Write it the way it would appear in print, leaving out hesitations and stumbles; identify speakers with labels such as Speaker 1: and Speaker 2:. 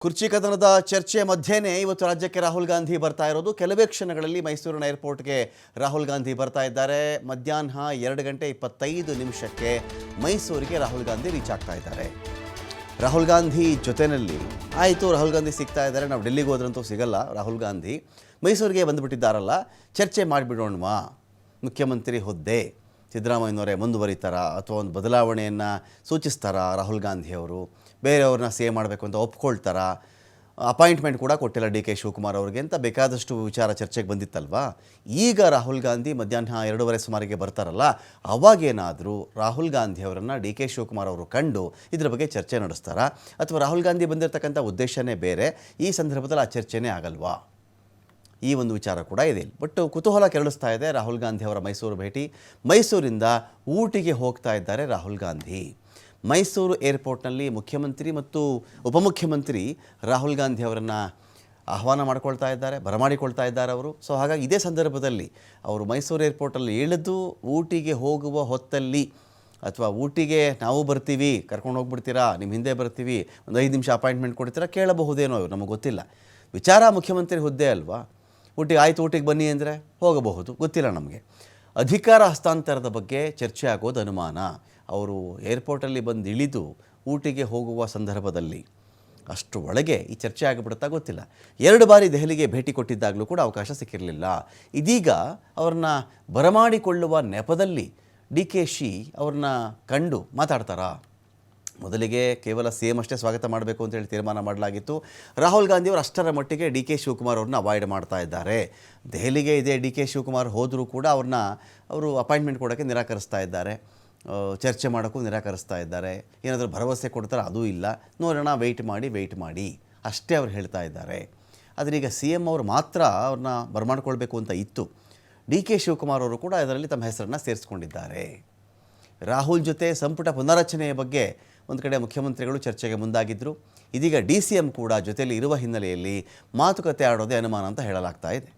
Speaker 1: ಕುರ್ಚಿ ಕದನದ ಚರ್ಚೆ ಮಧ್ಯೆನೇ ಇವತ್ತು ರಾಜ್ಯಕ್ಕೆ ರಾಹುಲ್ ಗಾಂಧಿ ಬರ್ತಾ ಇರೋದು. ಕೆಲವೇ ಕ್ಷಣಗಳಲ್ಲಿ ಮೈಸೂರಿನ ಏರ್ಪೋರ್ಟ್ಗೆ ರಾಹುಲ್ ಗಾಂಧಿ ಬರ್ತಾ ಇದ್ದಾರೆ. ಮಧ್ಯಾಹ್ನ 2:25 ಮೈಸೂರಿಗೆ ರಾಹುಲ್ ಗಾಂಧಿ ರೀಚ್ ಆಗ್ತಾ ಇದ್ದಾರೆ. ರಾಹುಲ್ ಗಾಂಧಿ ಜೊತೆಯಲ್ಲಿ ರಾಹುಲ್ ಗಾಂಧಿ ಸಿಗ್ತಾ ಇದ್ದಾರೆ, ನಾವು ಡೆಲ್ಲಿಗೆ ಹೋದ್ರಂತೂ ಸಿಗಲ್ಲ ರಾಹುಲ್ ಗಾಂಧಿ, ಮೈಸೂರಿಗೆ ಬಂದುಬಿಟ್ಟಿದ್ದಾರಲ್ಲ, ಚರ್ಚೆ ಮಾಡಿಬಿಡೋಣವಾ, ಮುಖ್ಯಮಂತ್ರಿ ಹುದ್ದೆ ಸಿದ್ದರಾಮಯ್ಯನವರೇ ಮುಂದುವರಿತಾರಾ ಅಥವಾ ಒಂದು ಬದಲಾವಣೆಯನ್ನು ಸೂಚಿಸ್ತಾರಾ ರಾಹುಲ್ ಗಾಂಧಿಯವರು, ಬೇರೆಯವ್ರನ್ನ ಸೇವ್ ಮಾಡಬೇಕು ಅಂತ ಒಪ್ಕೊಳ್ತಾರಾ, ಅಪಾಯಿಂಟ್ಮೆಂಟ್ ಕೂಡ ಕೊಟ್ಟಿಲ್ಲ ಡಿ ಕೆ ಶಿವಕುಮಾರ್ ಅವ್ರಿಗೆ ಅಂತ ಬೇಕಾದಷ್ಟು ವಿಚಾರ ಚರ್ಚೆಗೆ ಬಂದಿತ್ತಲ್ವಾ. ಈಗ ರಾಹುಲ್ ಗಾಂಧಿ ಮಧ್ಯಾಹ್ನ 2:30 ಸುಮಾರಿಗೆ ಬರ್ತಾರಲ್ಲ, ಅವಾಗೇನಾದರೂ ರಾಹುಲ್ ಗಾಂಧಿ ಅವರನ್ನು ಡಿ ಕೆ ಶಿವಕುಮಾರ್ ಅವರು ಕಂಡು ಇದರ ಬಗ್ಗೆ ಚರ್ಚೆ ನಡೆಸ್ತಾರಾ ಅಥವಾ ರಾಹುಲ್ ಗಾಂಧಿ ಬಂದಿರತಕ್ಕಂಥ ಉದ್ದೇಶನೇ ಬೇರೆ, ಈ ಸಂದರ್ಭದಲ್ಲಿ ಆ ಚರ್ಚೆನೇ ಆಗಲ್ವಾ, ಈ ಒಂದು ವಿಚಾರ ಕೂಡ ಇದೆ. ಬಟ್ ಕುತೂಹಲ ಕೆರಳಿಸ್ತಾ ಇದೆ ರಾಹುಲ್ ಗಾಂಧಿ ಅವರ ಮೈಸೂರು ಭೇಟಿ. ಮೈಸೂರಿಂದ ಊಟಿಗೆ ಹೋಗ್ತಾ ಇದ್ದಾರೆ ರಾಹುಲ್ ಗಾಂಧಿ. ಮೈಸೂರು ಏರ್ಪೋರ್ಟ್ನಲ್ಲಿ ಮುಖ್ಯಮಂತ್ರಿ ಮತ್ತು ಉಪಮುಖ್ಯಮಂತ್ರಿ ರಾಹುಲ್ ಗಾಂಧಿ ಅವರನ್ನು ಆಹ್ವಾನ ಮಾಡ್ಕೊಳ್ತಾ ಇದ್ದಾರೆ, ಬರಮಾಡಿಕೊಳ್ತಾ ಇದ್ದಾರೆ ಅವರು. ಸೊ ಹಾಗಾಗಿ ಇದೇ ಸಂದರ್ಭದಲ್ಲಿ ಅವರು ಮೈಸೂರು ಏರ್ಪೋರ್ಟಲ್ಲಿ ಇಳಿದು ಊಟಿಗೆ ಹೋಗುವ ಹೊತ್ತಲ್ಲಿ ಅಥವಾ ಊಟಿಗೆ ನಾವು ಬರ್ತೀವಿ, ಕರ್ಕೊಂಡು ಹೋಗ್ಬಿಡ್ತೀರಾ, ನಿಮ್ಮ ಹಿಂದೆ ಬರ್ತೀವಿ, ಒಂದು 5 ನಿಮಿಷ ಅಪಾಯಿಂಟ್ಮೆಂಟ್ ಕೊಡ್ತೀರಾ, ಕೇಳಬಹುದೇನೋ ನಮಗೆ ಗೊತ್ತಿಲ್ಲ. ವಿಚಾರ ಮುಖ್ಯಮಂತ್ರಿ ಹುದ್ದೆ ಅಲ್ವಾ, ಊಟಿಗೆ ಬನ್ನಿ ಅಂದರೆ ಹೋಗಬಹುದು, ಗೊತ್ತಿಲ್ಲ ನಮಗೆ. ಅಧಿಕಾರ ಹಸ್ತಾಂತರದ ಬಗ್ಗೆ ಚರ್ಚೆ ಆಗೋದು ಅನುಮಾನ. ಅವರು ಏರ್ಪೋರ್ಟಲ್ಲಿ ಬಂದು ಇಳಿದು ಊಟಿಗೆ ಹೋಗುವ ಸಂದರ್ಭದಲ್ಲಿ ಅಷ್ಟು ಒಳಗೆ ಈ ಚರ್ಚೆ ಆಗಿಬಿಡುತ್ತಾ ಗೊತ್ತಿಲ್ಲ. 2 ಬಾರಿ ದೆಹಲಿಗೆ ಭೇಟಿ ಕೊಟ್ಟಿದ್ದಾಗಲೂ ಕೂಡ ಅವಕಾಶ ಸಿಕ್ಕಿರಲಿಲ್ಲ. ಇದೀಗ ಅವ್ರನ್ನ ಬರಮಾಡಿಕೊಳ್ಳುವ ನೆಪದಲ್ಲಿ ಡಿ ಕೆ ಶಿ ಅವ್ರನ್ನ ಕಂಡು ಮಾತಾಡ್ತಾರಾ? ಮೊದಲಿಗೆ ಕೇವಲ ಸಿ ಎಂ ಅಷ್ಟೇ ಸ್ವಾಗತ ಮಾಡಬೇಕು ಅಂತೇಳಿ ತೀರ್ಮಾನ ಮಾಡಲಾಗಿತ್ತು. ರಾಹುಲ್ ಗಾಂಧಿಯವರು ಅಷ್ಟರ ಮಟ್ಟಿಗೆ ಡಿ ಕೆ ಶಿವಕುಮಾರ್ ಅವ್ರನ್ನ ಅವಾಯ್ಡ್ ಮಾಡ್ತಾ ಇದ್ದಾರೆ. ದೆಹಲಿಗೆ ಇದೇ ಡಿ ಕೆ ಶಿವಕುಮಾರ್ ಹೋದರೂ ಕೂಡ ಅವರು ಅಪಾಯಿಂಟ್ಮೆಂಟ್ ಕೊಡೋಕ್ಕೆ ನಿರಾಕರಿಸ್ತಾ ಇದ್ದಾರೆ, ಚರ್ಚೆ ಮಾಡೋಕ್ಕೂ ನಿರಾಕರಿಸ್ತಾ ಇದ್ದಾರೆ. ಏನಾದರೂ ಭರವಸೆ ಕೊಡ್ತಾರೆ, ಅದೂ ಇಲ್ಲ, ನೋಡೋಣ, ವೆಯ್ಟ್ ಮಾಡಿ ಅಷ್ಟೇ ಅವ್ರು ಹೇಳ್ತಾ ಇದ್ದಾರೆ. ಆದರೆ ಈಗ ಸಿ ಎಂ ಅವರು ಮಾತ್ರ ಅವ್ರನ್ನ ಬರಮಾಡ್ಕೊಳ್ಬೇಕು ಅಂತ ಇತ್ತು. ಡಿ ಕೆ ಶಿವಕುಮಾರ್ ಅವರು ಕೂಡ ಇದರಲ್ಲಿ ತಮ್ಮ ಹೆಸರನ್ನು ಸೇರಿಸ್ಕೊಂಡಿದ್ದಾರೆ. ರಾಹುಲ್ ಜೊತೆ ಸಂಪುಟ ಪುನರಚನೆಯ ಬಗ್ಗೆ ಒಂದು ಕಡೆ ಮುಖ್ಯಮಂತ್ರಿಗಳು ಚರ್ಚೆಗೆ ಮುಂದಾಗಿದ್ದರು. ಇದೀಗ ಡಿ ಸಿ ಎಂ ಕೂಡ ಜೊತೆಯಲ್ಲಿ ಇರುವ ಹಿನ್ನೆಲೆಯಲ್ಲಿ ಮಾತುಕತೆ ಆಡೋದೇ ಅನುಮಾನ ಅಂತ ಹೇಳಲಾಗ್ತಾ ಇದೆ.